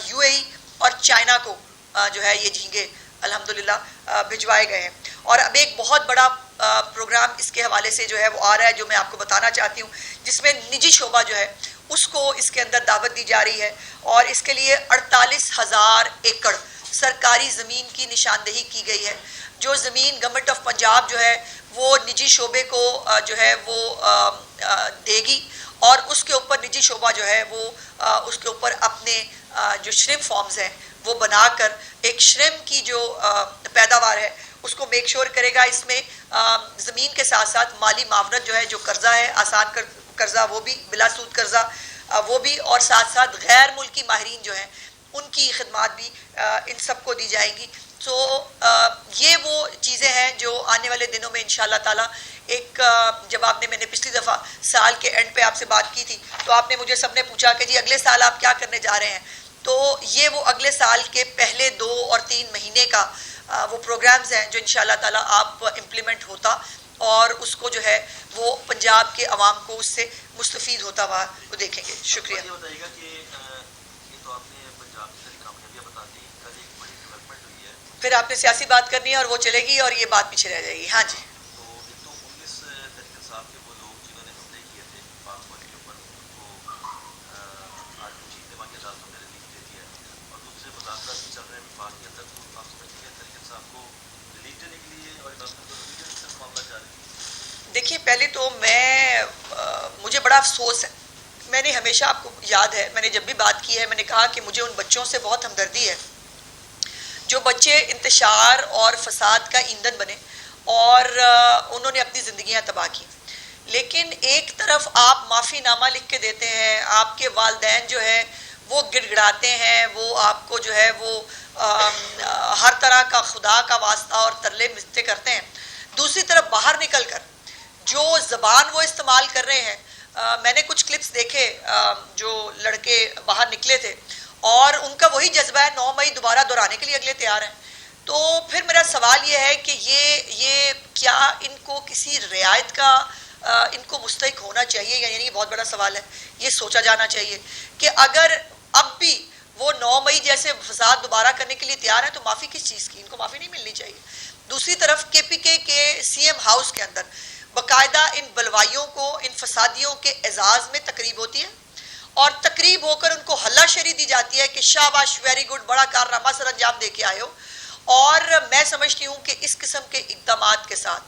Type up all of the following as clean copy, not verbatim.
You اے ای اور China کو جو ہے یہ جھینگے الحمدللہ بھجوائے گئے ہیں. اور اب ایک بہت بڑا پروگرام اس کے حوالے سے جو ہے وہ آ رہا ہے جو میں آپ کو بتانا چاہتی ہوں, جس میں نجی شعبہ جو ہے اس کو اس کے اندر دعوت دی جا رہی ہے, اور اس کے لیے 48,000 ایکڑ سرکاری زمین کی نشاندہی کی گئی ہے. جو زمین گورنمنٹ آف پنجاب جو ہے وہ نجی شعبے کو جو ہے وہ دے گی, اور اس کے اوپر نجی شعبہ جو ہے وہ اس کے اوپر اپنے جو شرم فارمز ہیں وہ بنا کر ایک شرم کی جو پیداوار ہے اس کو میک شور کرے گا. اس میں زمین کے ساتھ ساتھ مالی معاونت جو ہے, جو قرضہ ہے آسان قرضہ وہ بھی, بلا سود قرضہ وہ بھی, اور ساتھ ساتھ غیر ملکی ماہرین جو ہیں ان کی خدمات بھی ان سب کو دی جائیں گی. تو یہ وہ چیزیں ہیں جو آنے والے دنوں میں انشاءاللہ تعالی ایک, جب میں نے پچھلی دفعہ سال کے اینڈ پہ آپ سے بات کی تھی تو آپ نے مجھے سب نے پوچھا کہ جی اگلے سال آپ کیا کرنے جا رہے ہیں, تو یہ وہ اگلے سال کے پہلے 2 اور 3 مہینے کا وہ پروگرامز ہیں جو انشاءاللہ تعالی آپ امپلیمنٹ ہوتا, اور اس کو جو ہے وہ پنجاب کے عوام کو اس سے مستفید ہوتا ہوا وہ دیکھیں گے. شکریہ. پھر آپ نے سیاسی بات کرنی ہے اور وہ چلے گی اور یہ بات پیچھے رہ جائے گی. ہاں جی. دیکھیے پہلے تو مجھے بڑا افسوس ہے, میں نے ہمیشہ, آپ کو یاد ہے میں نے جب بھی بات کی ہے میں نے کہا کہ مجھے ان بچوں سے بہت ہمدردی ہے جو بچے انتشار اور فساد کا ایندھن بنے اور انہوں نے اپنی زندگیاں تباہ کی. لیکن ایک طرف آپ معافی نامہ لکھ کے دیتے ہیں, آپ کے والدین جو ہے وہ گڑ گڑاتے ہیں, وہ آپ کو جو ہے وہ ہر طرح کا خدا کا واسطہ اور ترلے ملتے کرتے ہیں. دوسری طرف باہر نکل کر جو زبان وہ استعمال کر رہے ہیں, میں نے کچھ کلپس دیکھے جو لڑکے باہر نکلے تھے اور ان کا وہی جذبہ ہے 9 مئی دوبارہ دہرانے کے لیے اگلے تیار ہیں. تو پھر میرا سوال یہ ہے کہ یہ کیا ان کو کسی رعایت کا ان کو مستحق ہونا چاہیے, یعنی یہ بہت بڑا سوال ہے, یہ سوچا جانا چاہیے کہ اگر اب بھی وہ 9 مئی جیسے فساد دوبارہ کرنے کے لیے تیار ہیں تو معافی کس چیز کی, ان کو معافی نہیں ملنی چاہیے. دوسری طرف کے پی کے سی ایم ہاؤس کے اندر باقاعدہ ان بلوائیوں کو, ان فسادیوں کے اعزاز میں تقریب ہوتی ہے, اور تقریب ہو کر ان کو ہلا شری دی جاتی ہے کہ شاباش, ویری گڈ, بڑا کارنامہ سر انجام دے کے آئے ہو. اور میں سمجھتی ہوں کہ اس قسم کے اقدامات کے ساتھ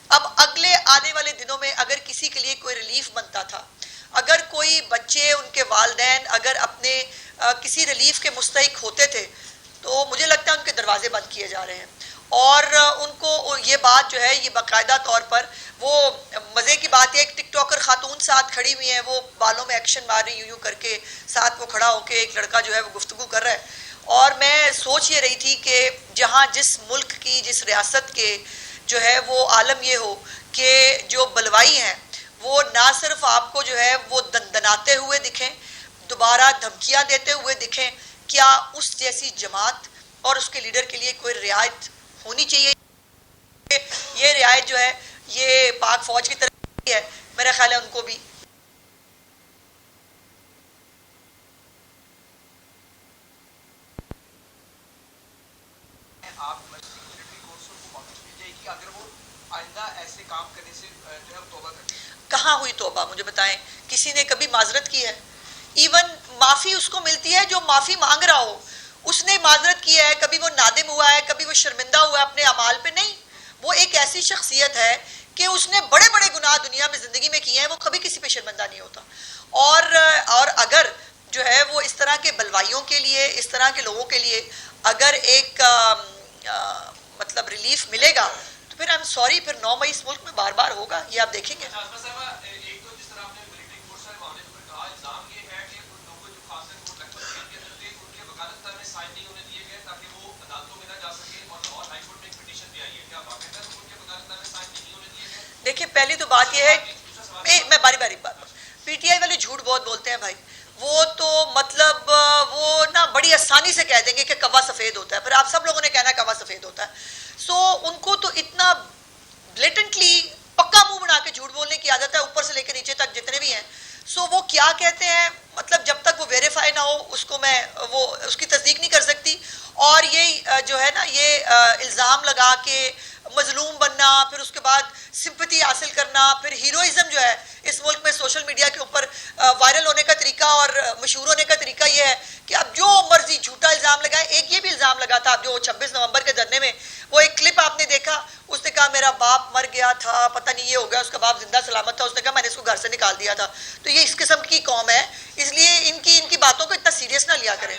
اب اگلے آنے والے دنوں میں اگر کسی کے لیے کوئی ریلیف بنتا تھا, اگر کوئی بچے, ان کے والدین اگر اپنے کسی ریلیف کے مستحق ہوتے تھے, تو مجھے لگتا ہے ان کے دروازے بند کیے جا رہے ہیں. اور ان کو یہ بات جو ہے یہ باقاعدہ طور پر, وہ مزے کی بات ہے, ایک ٹک ٹاکر خاتون ساتھ کھڑی ہوئی ہیں, وہ بالوں میں ایکشن مار رہی یوں کر کے, ساتھ وہ کھڑا ہو کے ایک لڑکا جو ہے وہ گفتگو کر رہا ہے. اور میں سوچ یہ رہی تھی کہ جہاں جس ملک کی, جس ریاست کے جو ہے وہ عالم یہ ہو کہ جو بلوائی ہیں وہ نہ صرف آپ کو جو ہے وہ دندناتے ہوئے دکھیں, دوبارہ دھمکیاں دیتے ہوئے دکھیں, کیا اس جیسی جماعت اور اس کے لیڈر کے لیے کوئی رعایت ہونی چاہیے؟ یہ رعایت جو ہے یہ پاک فوج کی طرف ہے, میرا خیال ہے ان کو بھی کہاں ہوئی توبہ, مجھے بتائیں کسی نے کبھی معذرت کی ہے؟ ایون معافی اس کو ملتی ہے جو معافی مانگ رہا ہو, اس نے معذرت کی ہے, کبھی وہ نادم ہوا ہے, کبھی وہ شرمندہ ہوا ہے اپنے اعمال پہ؟ نہیں, وہ ایک ایسی شخصیت ہے کہ اس نے بڑے بڑے گناہ دنیا میں زندگی میں کیے ہیں, وہ کبھی کسی پہ شرمندہ نہیں ہوتا. اور اگر جو ہے وہ اس طرح کے بلوائیوں کے لیے, اس طرح کے لوگوں کے لیے اگر ایک مطلب ریلیف ملے گا تو پھر I'm sorry, پھر 9 مئی اس ملک میں بار بار ہوگا, یہ آپ دیکھیں گے. دیکھیں پہلی تو بات یہ ہے, میں باری باری بات, پی ٹی آئی والے جھوٹ بہت بولتے ہیں بھائی, وہ تو مطلب وہ نا بڑی آسانی سے کہہ دیں گے کہ کوا سفید ہوتا ہے, پھر آپ سب لوگوں نے کہنا ہے کوا سفید ہوتا ہے. سو ان کو تو اتنا بلیٹنٹلی پکا منہ بنا کے جھوٹ بولنے کی عادت ہے, اوپر سے لے کے نیچے تک جتنے بھی ہیں. سو وہ کیا کہتے ہیں مطلب جب تک وہ ویریفائی نہ ہو اس کو میں وہ اس کی تصدیق نہیں کر سکتی. اور یہ جو ہے نا یہ الزام لگا کے مظلوم بننا, پھر اس کے بعد سمپتی حاصل کرنا, پھر ہیروئزم جو ہے اس ملک میں سوشل میڈیا کے اوپر وائرل ہونے کا طریقہ اور مشہور ہونے کا طریقہ یہ ہے کہ اب جو مرضی جھوٹا الزام لگائے. ایک یہ بھی الزام لگا تھا جو 26 نومبر کے دھرنے میں, وہ ایک کلپ آپ نے دیکھا, اس نے کہا میرا باپ مر گیا تھا, پتہ نہیں یہ ہو گیا, اس کا باپ زندہ سلامت تھا, اس نے کہا میں نے اس کو گھر سے نکال دیا تھا. تو یہ اس قسم کی قوم ہے, اس لیے ان کی باتوں کو اتنا سیریس نہ لیا کریں.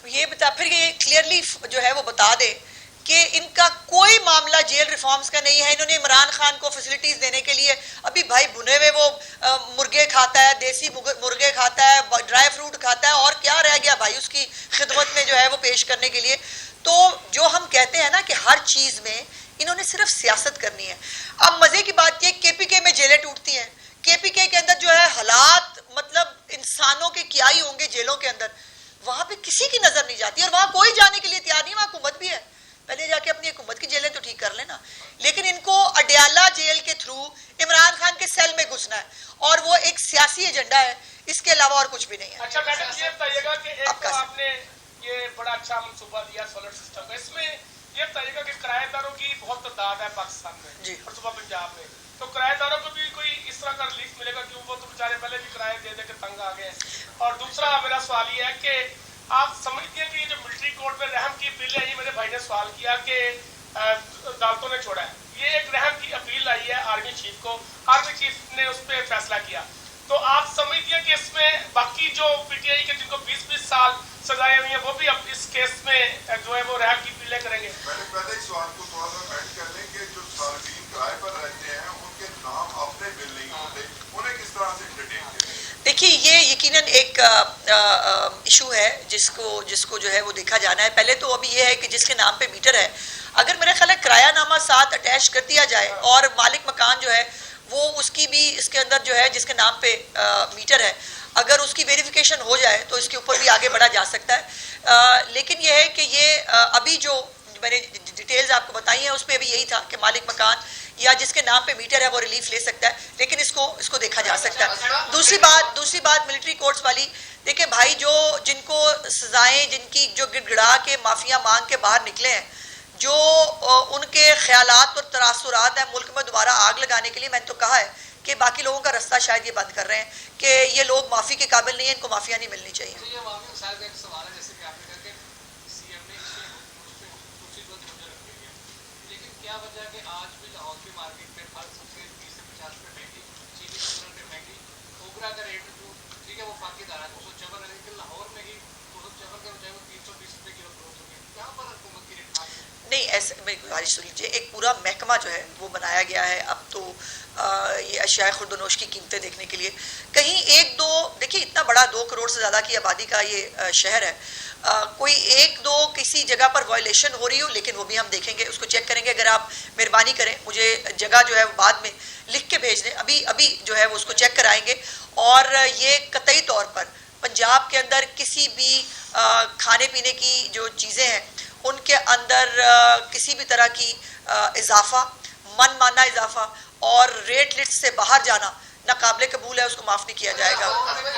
یہ بتا پھر یہ کلیئرلی جو ہے وہ بتا دے کہ ان کا کوئی معاملہ جیل ریفارمز کا نہیں ہے. انہوں نے عمران خان کو فیسلٹیز دینے کے لیے ابھی بھائی بھنے ہوئے وہ مرغے کھاتا ہے, دیسی مرغے کھاتا ہے, ڈرائی فروٹ کھاتا ہے, اور کیا رہ گیا بھائی اس کی خدمت میں جو ہے وہ پیش کرنے کے لیے. تو جو ہم کہتے ہیں نا کہ ہر چیز میں انہوں نے صرف سیاست کرنی ہے. اب مزے کی بات یہ کے پی کے میں جیلیں ٹوٹتی ہیں, کے پی کے اندر جو ہے حالات مطلب انسانوں کے کیا ہی ہوں گے جیلوں کے اندر, وہاں پہ کسی کی نظر نہیں جاتی, اور وہاں کوئی جانے کے لیے تیار نہیں, وہاں حکومت بھی ہے. پہلے جا کے اپنی حکومت کی جیلیں تو ٹھیک کر لینا, لیکن ان کو اڈیالہ جیل کے تھرو عمران خان کے سیل میں گھسنا ہے, اور وہ ایک سیاسی ایجنڈا ہے, اس کے علاوہ اور کچھ بھی نہیں ہے. اچھا میڈم یہ بتائیے گا کہ ایک تو آپ نے یہ بڑا اچھا منصوبہ دیا سولر سسٹم کا, اس میں یہ بتائیے گا کہ کرایہ داروں کی بہت تعداد ہے پاکستان میں اور صوبہ پنجاب میں, تو کرایہ داروں کو بھی کوئی اس طرح کا ریلیف ملے گا, کیوں وہ تو بیچارے پہلے بھی کرایہ دے دے کے تنگ آ گئے ہیں. اور دوسرا میرا سوال یہ ہے کہ آپ سمجھتے ہیں کہ یہ جو ملٹری کورٹ میں رحم کی اپیل ہے, یہ میرے بھائی نے سوال کیا کہ عدالتوں نے چھوڑا ہے, یہ ایک رحم کی اپیل آئی ہے آرمی چیف کو, آرمی چیف نے اس پہ فیصلہ کیا, تو آپ سمجھتے ہیں کہ اس میں باقی جو پی ٹی آئی کے جن کو 20-20 سال سزائیں ہوئی ہیں وہ بھی اب اس کیس میں جو ہے وہ رحم کی اپیلیں کریں گے؟ پہلے ایک سوال کو تھوڑا سا ایڈ کر لیں کہ جو صارفین کرائے پر رہتے ہیں ان کے نام اپنے بل نہیں ہوتے, انہیں کس طرح سے انٹرٹین کریں؟ دیکھیے یہ یقیناً ایک ایشو ہے جس کو جو ہے وہ دیکھا جانا ہے. پہلے تو ابھی یہ ہے کہ جس کے نام پہ میٹر ہے, اگر میرا خیال ہے کرایہ نامہ ساتھ اٹیچ کر دیا جائے, اور مالک مکان جو ہے وہ اس کی بھی اس کے اندر جو ہے جس کے نام پہ میٹر ہے, اگر اس کی ویریفیکیشن ہو جائے تو اس کے اوپر بھی آگے بڑھا جا سکتا ہے. لیکن یہ ہے کہ یہ ابھی جو میں نے ڈیٹیلز آپ کو بتائی ہیں اس پہ بھی یہی تھا کہ مالک مکان یا جس کے نام پہ میٹر ہے وہ ریلیف لے سکتا ہے, لیکن اس کو دیکھا جا سکتا ہے. دوسری بات ملٹری کورٹس والی, دیکھیں بھائی جن کو سزائیں, جن کی جو گڑ گڑا کے معافیاں مانگ کے باہر نکلے ہیں, جو ان کے خیالات اور تاثرات ہیں ملک میں دوبارہ آگ لگانے کے لیے, میں نے تو کہا ہے کہ باقی لوگوں کا رستہ شاید یہ بند کر رہے ہیں کہ یہ لوگ معافی کے قابل نہیں ہیں, ان کو معافیاں نہیں ملنی چاہیے. نہیں ایسے میں گزارش سن لیجیے, ایک پورا محکمہ جو ہے وہ بنایا گیا ہے اب تو یہ اشیاء خورد و نوش کی قیمتیں دیکھنے کے لیے. کہیں ایک دو دیکھیے اتنا بڑا 2 کروڑ سے زیادہ کی آبادی کا یہ شہر ہے, کوئی ایک دو کسی جگہ پر وائلیشن ہو رہی ہو, لیکن وہ بھی ہم دیکھیں گے, اس کو چیک کریں گے. اگر آپ مہربانی کریں مجھے جگہ جو ہے وہ بعد میں لکھ کے بھیج دیں, ابھی جو ہے وہ اس کو چیک کرائیں گے. اور یہ قطعی طور پر پنجاب کے اندر کسی بھی کھانے پینے کی جو چیزیں ہیں ان کے اندر کسی بھی طرح کی اضافہ, من مانا اضافہ اور ریٹ لسٹ سے باہر جانا ناقابل قبول ہے, اس کو معاف نہیں کیا جائے گا. مہنگائی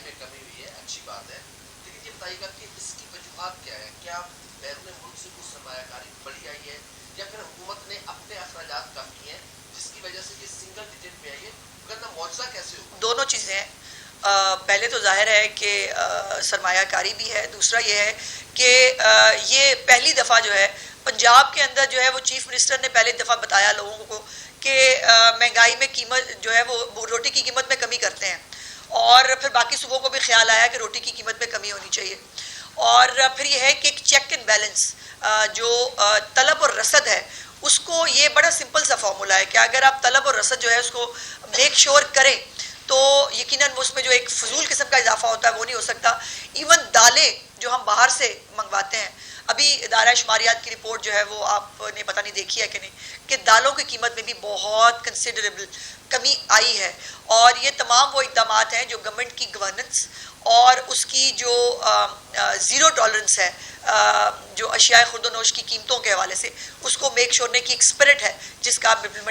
میں کمی ہوئی ہے, اچھی بات ہے, لیکن یہ بتائیے گا کہ اس کی وجوہات کیا ہے؟ کیا بیرون ملک سے کچھ سرمایہ کاری بڑی آئی ہے, یا پھر حکومت نے اپنے اخراجات کم کیے ہیں جس کی وجہ سے یہ سنگل ڈیجٹ پہ آئی ہے؟ ورنہ معجزہ کیسے ہوگا؟ دونوں چیزیں ہیں. پہلے تو ظاہر ہے کہ سرمایہ کاری بھی ہے, دوسرا یہ ہے کہ یہ پہلی دفعہ جو ہے پنجاب کے اندر جو ہے وہ چیف منسٹر نے پہلی دفعہ بتایا لوگوں کو کہ مہنگائی میں قیمت جو ہے وہ روٹی کی قیمت میں کمی کرتے ہیں, اور پھر باقی صوبوں کو بھی خیال آیا کہ روٹی کی قیمت میں کمی ہونی چاہیے. اور پھر یہ ہے کہ ایک چیک اینڈ بیلنس جو طلب اور رسد ہے اس کو, یہ بڑا سمپل سا فارمولا ہے کہ اگر آپ طلب اور رسد جو ہے اس کو میک شور کریں تو یقیناً اس میں جو ایک فضول قسم کا اضافہ ہوتا ہے وہ نہیں ہو سکتا. ایون دالیں جو ہم باہر سے منگواتے ہیں, ابھی ادارہ شماریات کی رپورٹ جو ہے وہ آپ نے پتہ نہیں دیکھی ہے کہ نہیں، کہ دالوں کی قیمت میں بھی بہت کنسیڈریبل کمی آئی ہے، اور یہ تمام وہ اقدامات ہیں جو گورنمنٹ کی گورننس اور اس کی جو زیرو ٹالرنس ہے جو اشیاء خرد و نوش کی قیمتوں کے حوالے سے، اس کو میک شورنے کی ایک اسپرٹ ہے جس کا آپ امپلیمنٹ